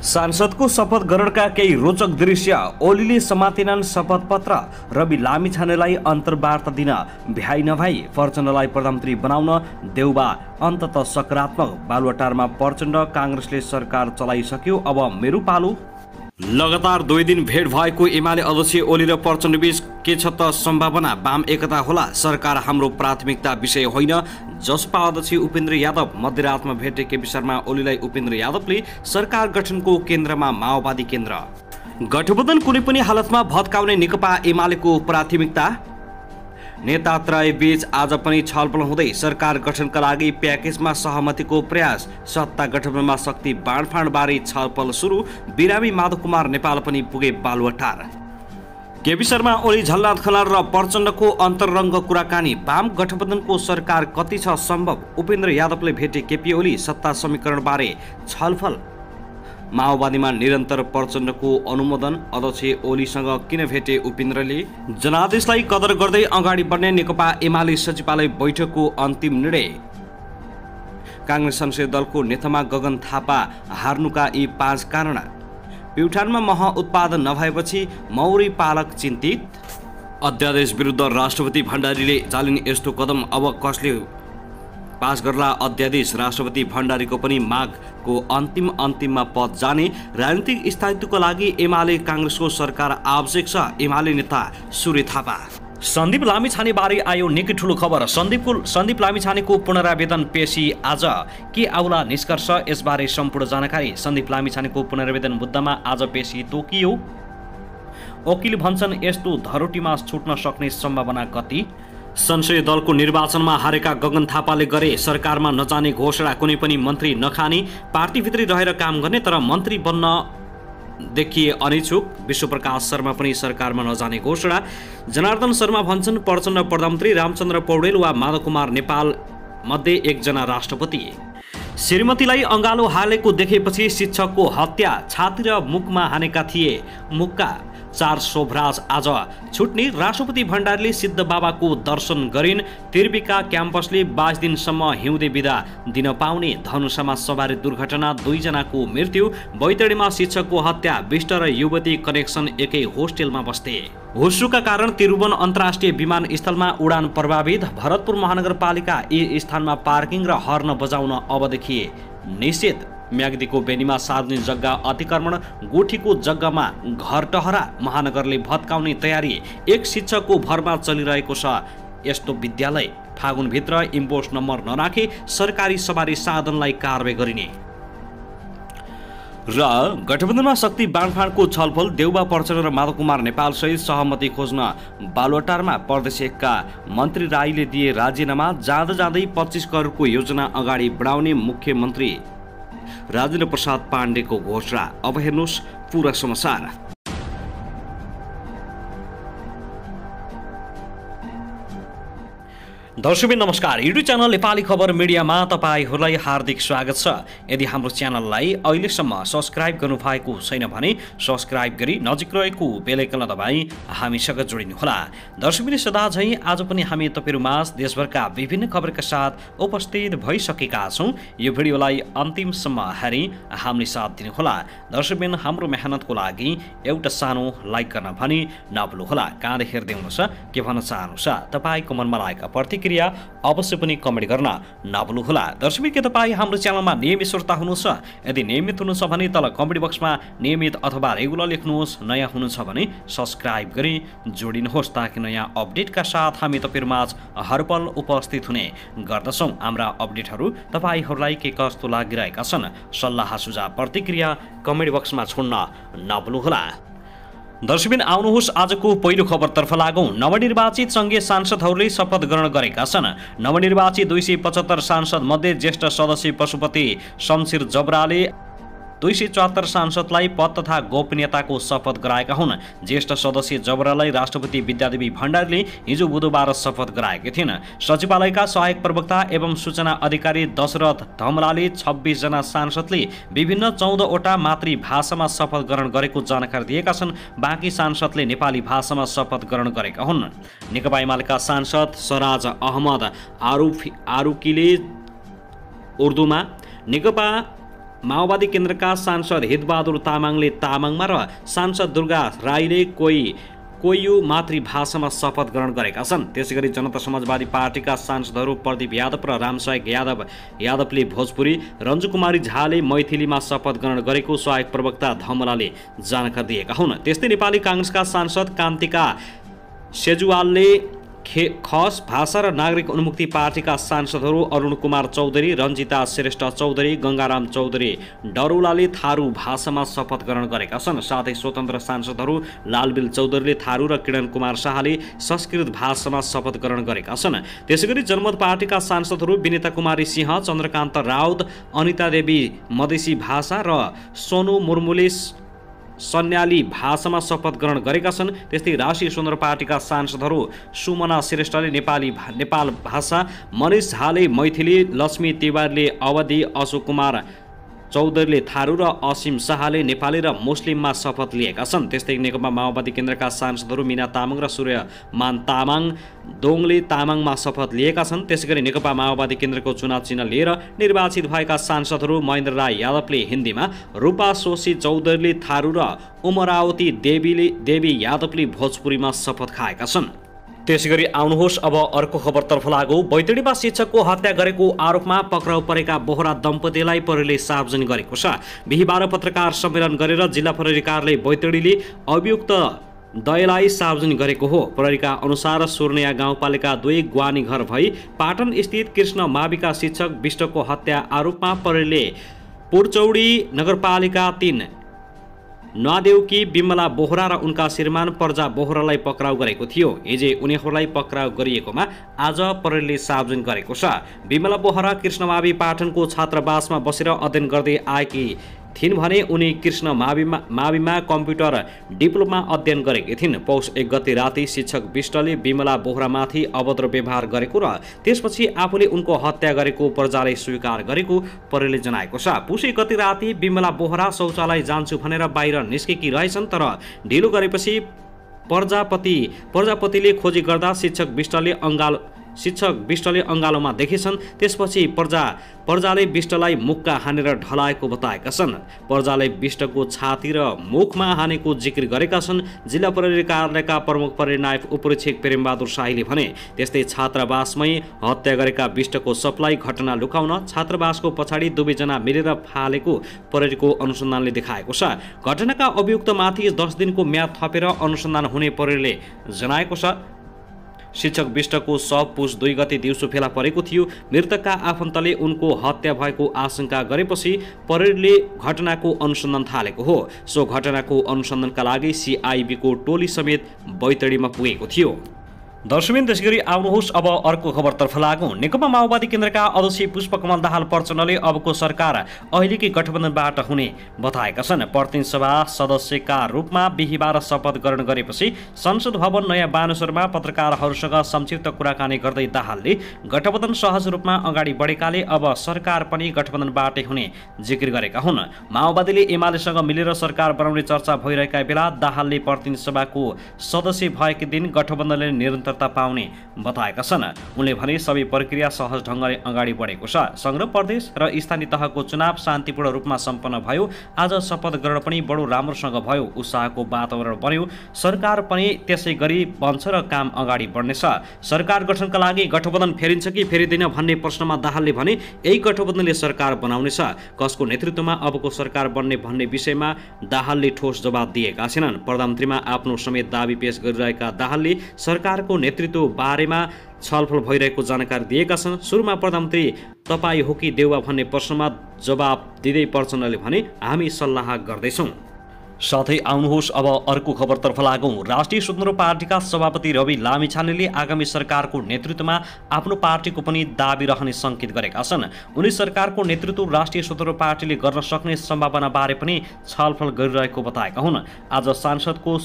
सांसदको शपथ ग्रहणका केही रोचक दृश्य। ओलीले समातेनन् शपथ पत्र। रवि लामिछानेलाई अन्तर्वार्ता दिन भ्याइ नभई प्रचण्डलाई प्रधानमन्त्री बनाउन देउबा अन्ततः सकारात्मक। बालुवाटारमा प्रचण्ड काङ्ग्रेसले सरकार चलाइसक्यो, अब मेरो पालो। लगातार 2 दिन भेट भएको एमाले अध्यक्ष ओली र प्रचण्डबीच के छ त सम्भावना? वाम एकता होला, सरकार हाम्रो प्राथमिकता विषय होइन। जसपा अध्यक्ष उपेन्द्र यादव मध्यरातमा भेटेको विषयमा ओलीलाई उपेन्द्र यादवले सरकार गठनको केन्द्रमा माओवादी केन्द्र। गठबन्धन कुनै पनि हालतमा भत्काउने नेकपा एमालेको प्राथमिकता। नेतात्रय बीच आज पनि छलफल हुँदै सरकार गठनका लागि प्याकेजमा सहमतिको प्रयास। सत्ता गठबन्धनमा शक्ति बाँडफाँडबारे छलफल सुरु। बिरामी माधव कुमार नेपाल पनि पुगे बालुवाटार। केपी शर्मा ओली झलनाथ खनाल र प्रचण्डको अन्तरङ्ग कुराकानी। वाम गठबन्धनको सरकार कति छ सम्भव? उपेन्द्र यादवले भेटे केपी ओली, सत्ता समीकरणबारे छलफल। माओवादीमा निरन्तर प्रचण्डको अनुमोदन। अध्यक्ष ओलीसँग किन भेटे उपेन्द्रले? जनादेशलाई कदर गर्दै अगाडि बढ्ने नेकपा एमाले सचिवालय बैठकको अन्तिम निर्णय। काङ्ग्रेस संसदीय दलको नेतामा गगन थापा हार्नुका यी 5 कारण। प्युठानमा मह उत्पादन नभएपछि मौरी पालक चिन्तित। अध्यादेश विरुद्ध राष्ट्रपति भण्डारीले चालिने यस्तो कदम अब कसले पास गर्ला? अध्यादेश। राष्ट्रपति भण्डारीको पनि मागको अन्तिममा पद जाने। राजनीतिक स्थायित्वको लागि एमाले काङ्ग्रेसको सरकार आवश्यक छ। एमाले नेता सूर्य थापा। सन्दीप लामिछानेबारे आयो निकै ठुलो खबर। सन्दीप लामिछानेको पुनरावेदन पेशी आज। के आउला निष्कर्ष? यसबारे सम्पूर्ण जानकारी। सन्दीप लामिछानेको पुनरावेदन मुद्दामा आज पेशी तोकियो। वकिल भन्छन् यस्तो धरोटीमा छुट्न सक्ने सम्भावना कति? संसदीय दलको निर्वाचनमा हारेका गगन थापाले गरे सरकारमा नजाने घोषणा। कुनै पनि मन्त्री नखाने, पार्टीभित्रै रहेर काम गर्ने, तर मन्त्री बन्न देखिए अनिच्छुक। विश्वप्रकाश शर्मा पनि सरकारमा नजाने घोषणा। जनार्दन शर्मा भन्छन् प्रचण्ड प्रधानमन्त्री, रामचन्द्र पौडेल वा माधव कुमार नेपाल मध्ये एकजना राष्ट्रपति। श्रीमतीलाई अँगालो हालेको देखेपछि शिक्षकको हत्या। छाती र मुखमा हानेका थिए। मुक्का 4 शोभराज आज छुट्ने। राष्ट्रपति भण्डारीले सिद्ध बाबाको दर्शन गरिन्। तिर्बिका क्याम्पसले 22 दिनसम्म हिउँदे बिदा दिन पाउने। धनुषामा सवारी दुर्घटना, 2 जनाको मृत्यु। बैतडीमा शिक्षकको हत्या। विष्ट र युवती कनेक्सन एकै होस्टेलमा बस्थे। हुस्रुका कारण त्रिभुवन अन्तर्राष्ट्रिय विमानस्थलमा उडान प्रभावित। भरतपुर महानगरपालिका यी स्थानमा पार्किङ र हर्न बजाउन अबदेखि निषेध। म्याग्दीको बेनीमा सार्वजनिक जग्गा अतिक्रमण। गुठीको जग्गामा घर टहरा। महानगरले भत्काउने तयारी। 1 शिक्षकको भरमा चलिरहेको छ यस्तो विद्यालय। फागुनभित्र इम्पोस्ट नम्बर नराखे सरकारी सवारी साधनलाई कारबाही गरिने। र गठबन्धनमा शक्ति बाँडफाँडको छलफल। देउबा प्रचण्ड र माधव कुमार नेपाल सहित सहमति खोज्न बालुवाटारमा। प्रदेश 1 का मन्त्री राईले दिए राजीनामा। जाँदै 25 करोडको योजना अगाडि बढाउने मुख्यमन्त्री राजेन्द्र प्रसाद पाण्डेको घोषणा। अब हेर्नुहोस् पूरा समाचार। दर्शक नमस्कार। युट्युब च्यानल नेपाली खबर मिडियामा तपाईहरूलाई हार्दिक स्वागत छ। यदि हाम्रो च्यानललाई अहिलेसम्म सब्स्क्राइब गर्नुभएको छैन भने सब्स्क्राइब गरी नजिक रहेको बेल आइकन दबाई हामीसँग जोडिनुहोला। दर्शक सदा झैं आज पनि हामी तपाईहरुमाझ देशभरका विभिन्न खबरका साथ उपस्थित भइसकेका छौं। यो भिडियोलाई अन्तिमसम्म हेरी हामीले साथ दिनुहोला। दर्शक हाम्रो मेहनतको लागि एउटा सानो लाइक गर्न भनी नभुल्नुहोला। कहाँ हेर्दै हुनुहुन्छ, के भन्न चाहनुहुन्छ, तपाईको मनमा लागेका प्रतिक्रिया अवश्य पनि कमेन्ट गर्न नभुल्नुहोला। दर्शक के तपाईँ हाम्रो च्यानलमा नियमित श्रोता हुनुहुन्छ? यदि नियमित हुनुहुन्छ भने तल कमेन्ट बक्समा नियमित अथवा रेगुलर लेख्नुहोस्। नयाँ हुनुहुन्छ भने सब्स्क्राइब गरी जोडिनुहोस् ताकि नयाँ अपडेटका साथ हामी तपाईहरुमाझ हरपल उपस्थित हुने गर्दछौँ। हाम्रा अपडेटहरू तपाईहरूलाई के कस्तो लागिरहेका छन्, सल्लाह सुझाव प्रतिक्रिया कमेन्ट बक्समा छोड्न नभुल्नुहोला। दर्शकबिन आउनुहोस् आजको पहिलो खबरतर्फ लागौं। नवनिर्वाचित संघीय सांसदहरूले शपथ ग्रहण गरेका छन्। नवनिर्वाचित 275 सांसद मध्ये ज्येष्ठ सदस्य पशुपति शमशेर जबराले 274 सांसदलाई पद तथा गोपनीयताको शपथ गराएका हुन्। ज्येष्ठ सदस्य जबरालाई राष्ट्रपति विद्यादेवी भण्डारीले हिजो बुधबार शपथ गराएका थिइन्। सचिवालयका सहायक प्रवक्ता एवं सूचना अधिकारी दशरथ धमलाले 26 जना सांसदले विभिन्न 14 वटा मातृभाषामा शपथ ग्रहण गरेको जानकारी दिएका छन्। बाँकी सांसदले नेपाली भाषामा शपथ ग्रहण गरेका हुन्। नेकपा एमालेका सांसद सराज अहमद आरुकीले उर्दूमा, नेकपा माओवादी केन्द्रका सांसद हितबहादुर तामाङले तामाङमा र सांसद दुर्गा राईले कोयु मातृभाषामा शपथ ग्रहण गरेका छन्। त्यसैगरी जनता समाजवादी पार्टीका सांसदहरू प्रदीप यादव र रामसहायक यादवले भोजपुरी, रञ्जु कुमारी झाले मैथिलीमा शपथ ग्रहण गरेको सहायक प्रवक्ता धमलाले जानकारी दिएका हुन्। त्यस्तै नेपाली काङ्ग्रेसका सांसद कान्तिका सेजुवालले खस भाषा र नागरिक उन्मुक्ति पार्टीका सांसदहरू अरुण कुमार चौधरी, रञ्जिता श्रेष्ठ चौधरी, गङ्गाराम चौधरी डरौलाले थारू भाषामा शपथ ग्रहण गरेका छन्। साथै स्वतन्त्र सांसदहरू लालबिल चौधरीले थारू र किरण कुमार शाहले संस्कृत भाषामा शपथ ग्रहण गरेका छन्। त्यसैगरी जनमत पार्टीका सांसदहरू विनिता कुमारी सिंह, चन्द्रकान्त राउत, अनिता देवी मधेसी भाषा र सोनु मुर्मुले सन्याली भाषामा शपथ ग्रहण गरेका छन्। त्यस्तै राष्ट्रिय स्वतन्त्र पार्टीका सांसदहरू सुमना श्रेष्ठले नेपाल भाषा, मनिष झाले मैथिली, लक्ष्मी तिवारीले अवधि, अशोक कुमार चौधरीले थारू र असीम शाहले नेपाली र मुस्लिममा शपथ लिएका छन्। त्यस्तै नेकपा माओवादी केन्द्रका सांसदहरू मीना तामाङ र सूर्यमान तामाङ दोङले तामाङमा शपथ लिएका छन्। त्यसैगरी नेकपा माओवादी केन्द्रको चुनाव चिन्ह लिएर निर्वाचित भएका सांसदहरू महेन्द्र राई यादवले हिन्दीमा, रूपा सोशी चौधरीले थारू र उमरावती देवी यादवले भोजपुरीमा शपथ खाएका छन्। त्यसैगरी आउनुहोस् अब अर्को खबरतर्फ लागौँ। बैतडीमा शिक्षकको हत्या गरेको आरोपमा पक्राउ परेका बोहरा दम्पतिलाई प्रहरीले सार्वजनिक गरेको छ। बिहीबार पत्रकार सम्मेलन गरेर जिल्ला प्रहरी कार्यालय बैतडीले अभियुक्त दयलाई सार्वजनिक गरेको हो। प्रहरीका अनुसार सुर्निया गाउँपालिका 2 ग्वानी घर भई पाटन स्थित कृष्ण माविका शिक्षक विष्टको हत्या आरोपमा प्रहरीले पुरचौडी नगरपालिका 3 नदेउकी बिमला बोहरा र उनका श्रीमान पर्जा बोहरालाई पक्राउ गरेको थियो। हिजो उनीहरूलाई पक्राउ गरिएकोमा आज प्रहरीले सार्वजनिक गरेको छ। बिमला बोहरा कृष्णमावि पाटनको छात्रावासमा बसेर अध्ययन गर्दै आएकी थिइन् भने उनी कृष्ण माविमा कम्प्युटर डिप्लोमा अध्ययन गरेकी थिइन्। पौष 1 गते राति शिक्षक विष्टले बिमला बोहरामाथि अभद्र व्यवहार गरेको र त्यसपछि आफूले उनको हत्या गरेको पर्जाले स्वीकार गरेको प्रहरीले जनाएको छ। पुष 1 गते राति बिमला बोहरा शौचालय जान्छु भनेर बाहिर निस्केकी रहेछन्, तर ढिलो गरेपछि प्रजापतिले खोजी गर्दा शिक्षक विष्टले अङ्गालोमा देखेछन्। त्यसपछि पर्जाले विष्टलाई मुक्का हानेर ढलाएको बताएका छन्। पर्जाले विष्टको छाती र मुखमा हानेको जिक्र गरेका छन्। जिल्ला प्रहरी कार्यालयका प्रमुख प्रहरी नायब उपरीक्षक प्रेमबहादुर शाहीले भने त्यस्तै छात्रावासमै हत्या गरेका विष्टको सपलाई घटना लुकाउन छात्रावासको पछाडि 2 जना मिलेर फालेको प्रहरीको अनुसन्धानले देखाएको छ। घटनाका अभियुक्तमाथि 10 दिनको म्याद थपेर अनुसन्धान हुने प्रहरीले जनाएको छ। शिक्षक विष्टको शव पुष 2 गते दिउँसो फेला परेको थियो। मृतकका आफन्तले उनको हत्या भएको आशंका गरेपछि प्रहरीले घटनाको अनुसन्धान थालेको हो। सो घटनाको अनुसन्धानका लागि सिआइबीको टोली समेत बैतडीमा पुगेको थियो। दर्शकबिन त्यसैगरी आउनुहोस् अब अर्को खबरतर्फ लागौँ। नेकपा माओवादी केन्द्रका अध्यक्ष पुष्पकमल दाहाल प्रचण्डले अबको सरकार अहिलेकै गठबन्धनबाट हुने बताएका छन्। प्रतिनिधि सभा सदस्यका रूपमा बिहीबार शपथ ग्रहण गरेपछि संसद भवन नयाँ बानेश्वरमा पत्रकारहरूसँग संक्षिप्त कुराकानी गर्दै दाहालले गठबन्धन सहज रूपमा अगाडि बढेकाले अब सरकार पनि गठबन्धनबाटै हुने जिकिर गरेका हुन्। माओवादीले एमालेसँग मिलेर सरकार बनाउने चर्चा भइरहेका बेला दाहालले प्रतिनिधि सभाको सदस्य भएकै दिन गठबन्धनले निरन्तर पाउने बताएका छन्। उनले भने सबै प्रक्रिया सहज ढङ्गले अगाडि बढेको छ। संघ, प्रदेश र स्थानीय तहको चुनाव शान्तिपूर्ण रूपमा सम्पन्न भयो। आज शपथ ग्रहण पनि बडो राम्रोसँग भयो। उत्साहको वातावरण बन्यो। सरकार पनि त्यसै गरी बन्छ र काम अगाडि बढ्नेछ। सरकार गठनका लागि गठबन्धन फेरिन्छ कि फेरिँदैन भन्ने प्रश्नमा दाहालले भने यही गठबन्धनले सरकार बनाउनेछ। कसको नेतृत्वमा अबको सरकार बन्ने भन्ने विषयमा दाहालले ठोस जवाब दिएका छैनन्। प्रधानमन्त्रीमा आफ्नो समेत दाबी पेश गरिरहेका दाहालले सरकारको नेतृत्व बारेमा छलफल भइरहेको जानकारी दिएका छन्। सुरुमा प्रधानमन्त्री तपाईँ हो कि देउवा भन्ने प्रश्नमा जवाब दिँदै प्रचण्डले भने हामी सल्लाह गर्दैछौँ। साथै आउनुहोस् अब अर्को खबरतर्फ लागौँ। राष्ट्रिय स्वतन्त्र पार्टीका सभापति रवि लामिछानेले आगामी सरकारको नेतृत्वमा आफ्नो पार्टीको पनि दाबी रहने सङ्केत गरेका छन्। उनी सरकारको नेतृत्व राष्ट्रिय स्वतन्त्र पार्टीले गर्न सक्ने सम्भावनाबारे पनि छलफल गरिरहेको बताएका हुन्। आज सांसदको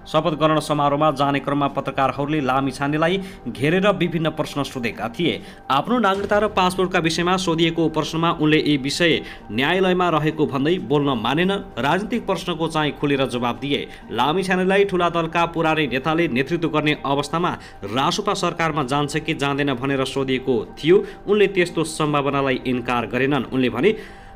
शपथ ग्रहण समारोहमा जाने क्रममा पत्रकारहरूले लामिछानेलाई घेरेर विभिन्न प्रश्न सोधेका थिए। आफ्नो नागरिकता र पासपोर्टका विषयमा सोधिएको प्रश्नमा उनले यी विषय न्यायालयमा रहेको भन्दै बोल्न मानेन। राजनीतिक प्रश्नको चाहिँ खुलेर जवाब दिए। लामिछानेलाई ठूला दलका पुरानै नेताले नेतृत्व गर्ने अवस्थामा रासोपा सरकारमा जान्छ कि जाँदैन भनेर सोधिएको थियो। उनले त्यस्तो सम्भावनालाई इन्कार गरेनन्। उनले भने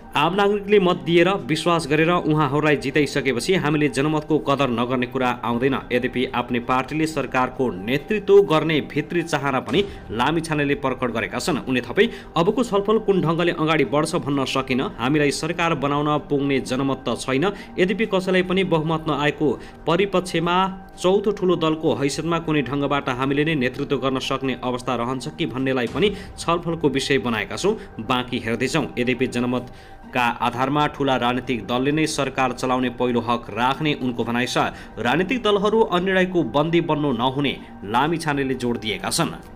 आम नागरिकले मत दिएर विश्वास गरेर उहाँहरूलाई जिताइसकेपछि हामीले जनमतको कदर नगर्ने कुरा आउँदैन। यद्यपि आफ्नै पार्टीले सरकारको नेतृत्व गर्ने भित्री चाहना पनि लामिछानेले प्रकट गरेका छन्। उनले थपै अबको छलफल कुन ढङ्गले अगाडि बढ्छ भन्न सकिन। हामीलाई सरकार बनाउन पुग्ने जनमत त छैन। यद्यपि कसैलाई पनि बहुमत नआएको परिपक्षमा चौथो ठूलो दलको हैसियतमा कुनै ढङ्गबाट हामीले नै नेतृत्व गर्न सक्ने अवस्था रहन्छ कि भन्नेलाई पनि छलफलको विषय बनाएका छौँ। बाँकी हेर्दैछौँ। यद्यपि जनमतका आधारमा ठूला राजनीतिक दलले नै सरकार चलाउने पहिलो हक राख्ने उनको भनाइ छ। राजनीतिक दलहरू अन्यायको बन्दी बन्नु नहुने लामिछानेले जोड दिएका छन्।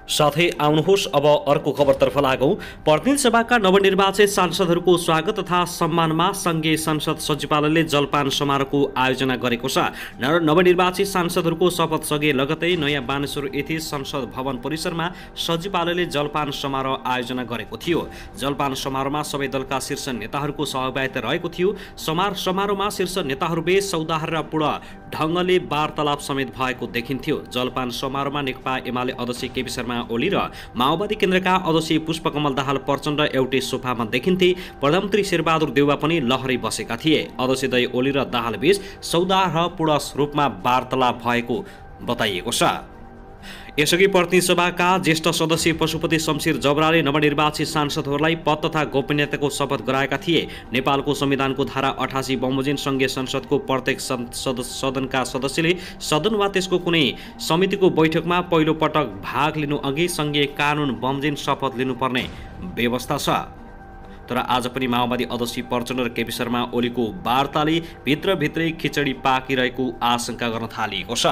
साथै आउनुहोस् अब अर्को खबरतर्फ लागौं। प्रतिनिधि सभाका नवनिर्वाचित सांसदहरूको स्वागत तथा सम्मानमा संघीय संसद सचिवालयले जलपान समारोहको आयोजना गरेको छ। नवनिर्वाचित सांसदहरूको शपथसँगै लगतै नयाँ बानेश्वर स्थित संसद भवन परिसरमा सचिवालयले जलपान समारोह आयोजना गरेको थियो। जलपान समारोहमा सबै दलका शीर्ष नेताहरूको सहभागिता रहेको थियो। समारोहमा शीर्ष नेताहरूबीच सौदार्यपूर्ण ढङ्गले वार्तालाप समेत भएको देखिन्थ्यो। जलपान समारोहमा नेकपा एमाले अध्यक्ष केपी शर्मा ओली र माओवादी केन्द्रका अध्यक्ष पुष्पकमल दाहाल प्रचण्ड एउटै सोफामा देखिन्थे। प्रधानमन्त्री शेरबहादुर देउवा पनि लहरै बसेका थिए। अध्यक्ष दय ओली र दाहाल बीच सौदार्यपूर्ण रूपमा वार्तालाप भएको बताइएको छ। यसअघि प्रतिनिधि सभाका ज्येष्ठ सदस्य पशुपति शमशेर जबराले नवनिर्वाचित सांसदहरूलाई पद तथा गोपनीयताको शपथ गराएका थिए। नेपालको संविधानको धारा 88 बमोजिम संघीय संसदको प्रत्येक सदनका सदस्यले सदन वा त्यसको कुनै समितिको बैठकमा पहिलो पटक भाग लिनु अघि संघीय कानून बमोजिम शपथ लिनुपर्ने व्यवस्था छ। तर आज पनि माओवादी अध्यक्ष प्रचण्ड र केपी शर्मा ओलीको वार्ताले भित्रभित्रै खिचडी पाकिरहेको आशंका गर्न थालिएको छ।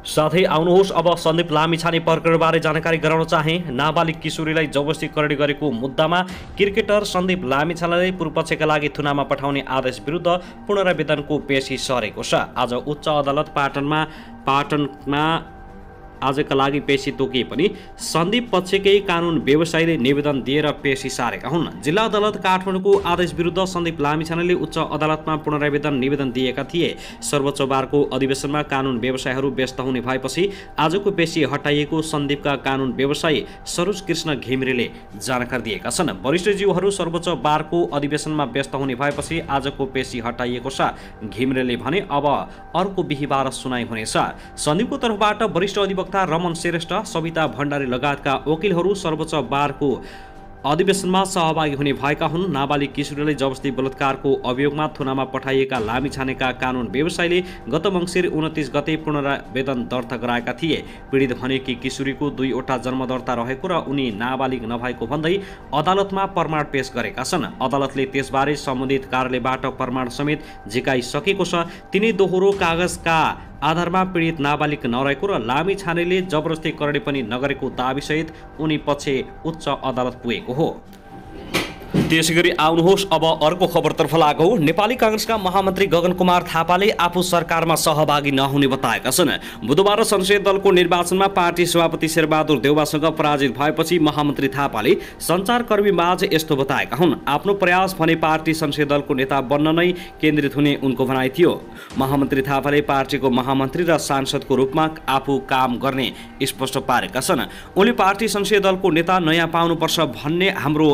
साथै आउनुहोस् अब सन्दीप लामिछाने प्रकरणबारे जानकारी गराउन चाहे। नाबालिग किशोरीलाई जबरजस्ती करडी गरेको मुद्दामा क्रिकेटर सन्दीप लामिछानेलाई पूर्वपक्षका लागि थुनामा पठाउने आदेश विरुद्ध पुनरावेदनको पेशी सरेको छ। आज उच्च अदालत पाटनमा आजका लागि पेशी तोकिए पनि सन्दीप पक्षकै कानून व्यवसायीले निवेदन दिएर पेशी सारेका हुन्। जिल्ला अदालत काठमाडौँको आदेश विरुद्ध सन्दीप लामिछानेले उच्च अदालतमा पुनरावेदन निवेदन दिएका थिए। सर्वोच्च बारको अधिवेशनमा कानून व्यवसायीहरू व्यस्त हुने भएपछि आजको पेशी हटाइएको सन्दीपका कानून व्यवसायी सरोज कृष्ण घिमिरेले जानकारी दिएका छन्। वरिष्ठज्यूहरू सर्वोच्च बारको अधिवेशनमा व्यस्त हुने भएपछि आजको पेशी हटाइएको छ। घिमिरेले भने अब अर्को बिहीबार सुनाइ हुनेछ। सन्दीपको तर्फबाट वरिष्ठ अधिवक्ता रमन श्रेष्ठ, सविता भण्डारी लगायतका वकिलहरू सर्वोच्च बारको अधिवेशनमा सहभागी हुने भएका हुन्। नाबालिग किशोरीलाई जबरजस्ती बलात्कारको अभियोगमा थुनामा पठाइएका लामिछानेका कानून व्यवसायीले गत मङ्सिर 29 गते पुनरावेदन दर्ता गराएका थिए। पीडित भने कि किशोरीको 2वटा जन्म दर्ता रहेको र उनी नाबालिग नभएको भन्दै अदालतमा प्रमाण पेश गरेका छन्। अदालतले त्यसबारे सम्बन्धित कार्यालयबाट प्रमाण समेत झिकाइसकेको छ। तिनै दोहोरो कागजका आधारमा पीडित नाबालिग नरहेको र लामिछानेले जबरजस्ती करडी पनि नगरेको दाबीसहित उनी पक्ष उच्च अदालत पुगेको हो। त्यसैगरी आउनुहोस् अब अर्को खबरतर्फ लागौं। नेपाली कांग्रेसका महामन्त्री गगन कुमार थापाले आफू सरकारमा सहभागी नहुने बताएका छन्। बुधबार संसदीय दलको निर्वाचनमा पार्टी सभापति शेरबहादुर देउवासँग पराजित भएपछि महामन्त्री थापाले सञ्चारकर्मीमाझ यस्तो बताएका हुन्। आफ्नो प्रयास भने पार्टी संसदीय दलको नेता बन्न नै केन्द्रित हुने उनको भनाइ थियो। महामन्त्री थापाले पार्टीको महामन्त्री र सांसदको रूपमा आफू काम गर्ने स्पष्ट पारेका छन्। उनले पार्टी संसदीय दलको नेता नयाँ पाउनुपर्छ भन्ने हाम्रो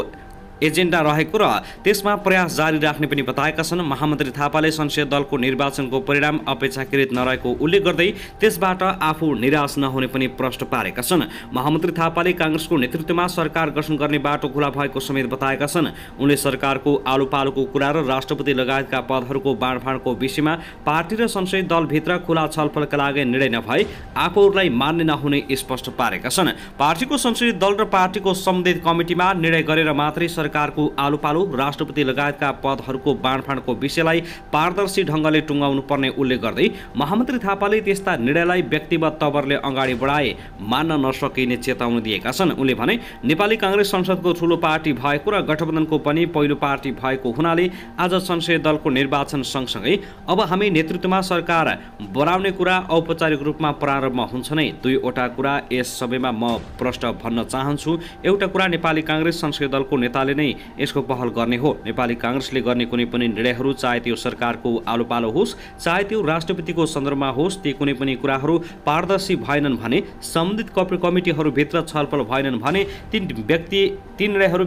एजेन्डा रहेको र त्यसमा प्रयास जारी राख्ने पनि बताएका छन्। महामन्त्री थापाले संसदीय दलको निर्वाचनको परिणाम अपेक्षाकृत नरहेको उल्लेख गर्दै त्यसबाट आफू निराश नहुने पनि प्रश्न पारेका छन्। महामन्त्री थापाले कांग्रेसको नेतृत्वमा सरकार गठन गर्ने बाटो खुला भएको समेत बताएका छन्। उनले सरकारको आलुपालुको कुरा र राष्ट्रपति लगायतका पदहरूको बाँडफाँडको विषयमा पार्टी र संसदीय दलभित्र खुला छलफलका लागि निर्णय नभए आफूहरूलाई मान्ने नहुने स्पष्ट पारेका छन्। पार्टीको संसदीय दल र पार्टीको सम्बन्धित कमिटीमा निर्णय गरेर मात्रै सरकारको आलोपालो राष्ट्रपति लगायतका पदहरूको बाँडफाँडको विषयलाई पारदर्शी ढङ्गले टुङ्गाउनु पर्ने उल्लेख गर्दै महामन्त्री थापाले त्यस्ता निर्णयलाई व्यक्तिगत तवरले अगाडि बढाए मान्न नसकिने चेतावनी दिएका छन्। उनले भने नेपाली काङ्ग्रेस संसदको ठूलो पार्टी भएको र गठबन्धनको पनि पहिलो पार्टी भएको हुनाले आज संसदीय दलको निर्वाचन सँगसँगै अब हामी नेतृत्वमा सरकार बनाउने कुरा औपचारिक रूपमा प्रारम्भ हुन्छ नै। दुईवटा कुरा यस सबैमा म प्रष्ट भन्न चाहन्छु। एउटा कुरा नेपाली काङ्ग्रेस संसदीय दलको नेताले नै यसको पहल गर्ने हो। नेपाली काङ्ग्रेसले गर्ने कुनै पनि निर्णयहरू चाहे त्यो सरकारको आलोपालो होस् चाहे त्यो राष्ट्रपतिको सन्दर्भमा होस्, ती कुनै पनि कुराहरू पारदर्शी भएनन् भने, सम्बन्धित कमिटीहरूभित्र छलफल भएनन् भने ती निर्णयहरू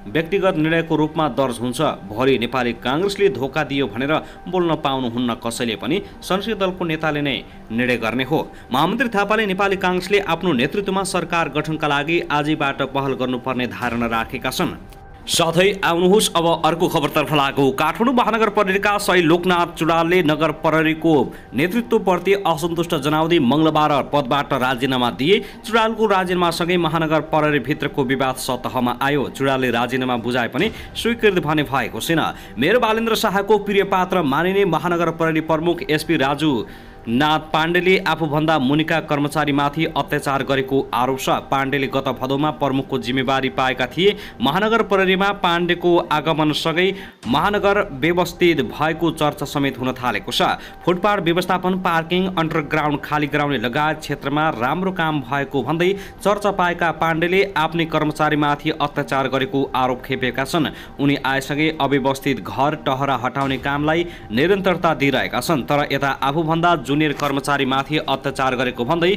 व्यक्तिगत निर्णयको रूपमा दर्ज हुन्छ। भोलि नेपाली काङ्ग्रेसले धोका दियो भनेर बोल्न पाउनुहुन्न कसैले पनि, संसदीय दलको नेताले नै निर्णय गर्ने हो। महामन्त्री थापाले नेपाली काङ्ग्रेसले आफ्नो नेतृत्वमा सरकार गठनका लागि आजैबाट पहल गर्नुपर्ने धारणा राखेका छन्। साथै आउनुहोस् अब अर्को खबरतर्फ लागौ। काठमाडौँ महानगर प्रहरीका सही लोकनाथ चुडालले नगर प्रहरीको नेतृत्वप्रति असन्तुष्ट जनाउँदै मङ्गलबार पदबाट राजीनामा दिए। चुडालको राजीनामासँगै महानगर प्रहरीभित्रको विवाद सतहमा आयो। चुडालले राजीनामा बुझाए पनि स्वीकृत भने भएको छैन। मेयर बालेन्द्र शाहको प्रिय पात्र मानिने महानगर प्रहरी प्रमुख एसपी राजु नाथ पाण्डेले आफूभन्दा मुनिका कर्मचारीमाथि अत्याचार गरेको आरोप छ। पाण्डेले गत भदौमा प्रमुखको जिम्मेवारी पाएका थिए। महानगर प्रहरीमा पाण्डेको आगमनसँगै महानगर व्यवस्थित भएको चर्चा समेत हुन थालेको छ। फुटपाथ व्यवस्थापन, पार्किङ, अन्डरग्राउन्ड खाली गराउने लगायत क्षेत्रमा राम्रो काम भएको भन्दै चर्चा पाएका पाण्डेले आफ्नै कर्मचारीमाथि अत्याचार गरेको आरोप खेपेका छन्। उनी आएसँगै अव्यवस्थित घर टहरा हटाउने कामलाई निरन्तरता दिइरहेका छन्। तर यता आफूभन्दा जुनियर कर्मचारीमाथि अत्याचार गरेको भन्दै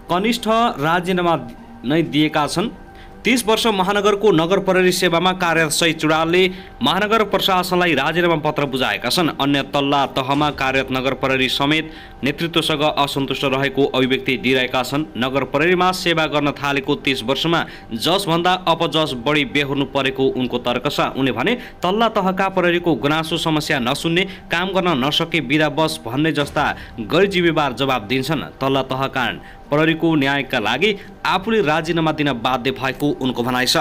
कनिष्ठ राजीनामा नै दिएका छन्। 30 वर्ष महानगरको नगर प्रहरी सेवामा कार्यरत सही चुडालले महानगर प्रशासनलाई राजीनामा पत्र बुझाएका छन्। अन्य तल्ला तहमा कार्यरत नगर प्रहरी समेत नेतृत्वसँग असन्तुष्ट रहेको अभिव्यक्ति दिइरहेका छन्। नगर प्रहरीमा सेवा गर्न थालेको 30 वर्षमा जसभन्दा अपजस बढी बेहोर्नु परेको उनको तर्क छ। उनले भने तल्ला तहका प्रहरीको गुनासो समस्या नसुन्ने, काम गर्न नसके बिदा बस भन्ने जस्ता गैर जिम्मेवार जवाब दिन्छन्। तल्ला तहका प्रहरीको न्यायका लागि आफूले राजीनामा दिन बाध्य भएको उनको भनाइ छ।